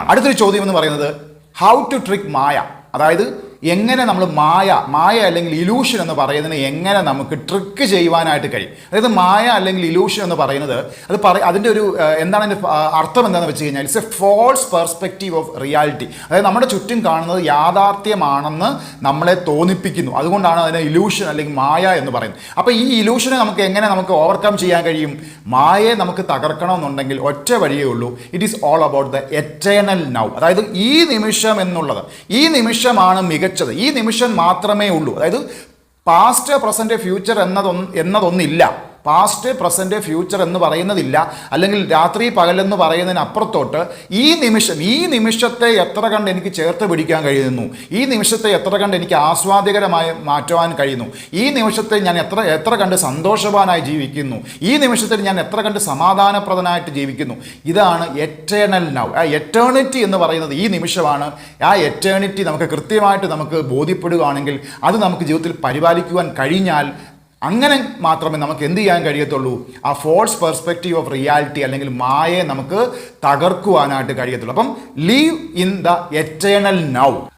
അടുത്തൊരു ചോദ്യം എന്ന് പറയുന്നത് ഹൗ ടു ട്രിക്ക് മായ, അതായത് എങ്ങനെ നമ്മൾ മായ അല്ലെങ്കിൽ ഇലൂഷൻ എന്ന് പറയുന്നതിന് എങ്ങനെ നമുക്ക് ട്രിക്ക് ചെയ്യുവാനായിട്ട് കഴിയും. അതായത് മായ അല്ലെങ്കിൽ ഇലൂഷൻ എന്ന് പറയുന്നത് അതിൻ്റെ ഒരു എന്താണ് അതിൻ്റെ അർത്ഥം എന്താണെന്ന് വെച്ച് കഴിഞ്ഞാൽ it's a false perspective of reality. അതായത് നമ്മുടെ ചുറ്റും കാണുന്നത് യാഥാർത്ഥ്യമാണെന്ന് നമ്മളെ തോന്നിപ്പിക്കുന്നു. അതുകൊണ്ടാണ് അതിനെ ഇലൂഷൻ അല്ലെങ്കിൽ മായ എന്ന് പറയുന്നത്. അപ്പോൾ ഈ ഇലൂഷനെ നമുക്ക് ഓവർകം ചെയ്യാൻ കഴിയും. മായയെ നമുക്ക് തകർക്കണമെന്നുണ്ടെങ്കിൽ ഒറ്റ വഴിയേ ഉള്ളൂ. It is all about the eternal now. അതായത് ഈ നിമിഷം എന്നുള്ളത്, ഈ നിമിഷമാണ് മികച്ചത്, ഈ നിമിഷം മാത്രമേ ഉള്ളൂ. അതായത് പാസ്റ്റ് പ്രസന്റ് ഫ്യൂച്ചർ എന്നതൊന്നില്ല. പാസ്റ്റ് പ്രസന്റ് ഫ്യൂച്ചർ എന്ന് പറയുന്നതില്ല, അല്ലെങ്കിൽ രാത്രി പകലെന്ന് പറയുന്നതിനപ്പുറത്തോട്ട് ഈ നിമിഷത്തെ എത്ര കണ്ട് എനിക്ക് ചേർത്ത് പിടിക്കാൻ കഴിയുന്നു, ഈ നിമിഷത്തെ എത്ര കണ്ട് എനിക്ക് ആസ്വാദ്യകരമായി മാറ്റുവാൻ കഴിയുന്നു, ഈ നിമിഷത്തെ ഞാൻ എത്ര കണ്ട് സന്തോഷവാനായി ജീവിക്കുന്നു, ഈ നിമിഷത്തിൽ ഞാൻ എത്ര കണ്ട് സമാധാനപ്രദനായിട്ട് ജീവിക്കുന്നു. ഇതാണ് എറ്റേണൽ നൗ. ആ എറ്റേണിറ്റി എന്ന് പറയുന്നത് ഈ നിമിഷമാണ്. ആ എറ്റേണിറ്റി നമുക്ക് കൃത്യമായിട്ട് നമുക്ക് ബോധ്യപ്പെടുകയാണെങ്കിൽ, അത് നമുക്ക് ജീവിതത്തിൽ പരിപാലിക്കുവാൻ കഴിഞ്ഞാൽ അങ്ങനെ മാത്രമേ നമുക്ക് എന്ത് ചെയ്യാൻ കഴിയത്തുള്ളൂ, ആ ഫോൾസ് പെർസ്പെക്റ്റീവ് ഓഫ് റിയാലിറ്റി അല്ലെങ്കിൽ മായയെ നമുക്ക് തകർക്കുവാനായിട്ട് കഴിയത്തുള്ളൂ. അപ്പം leave in the eternal now.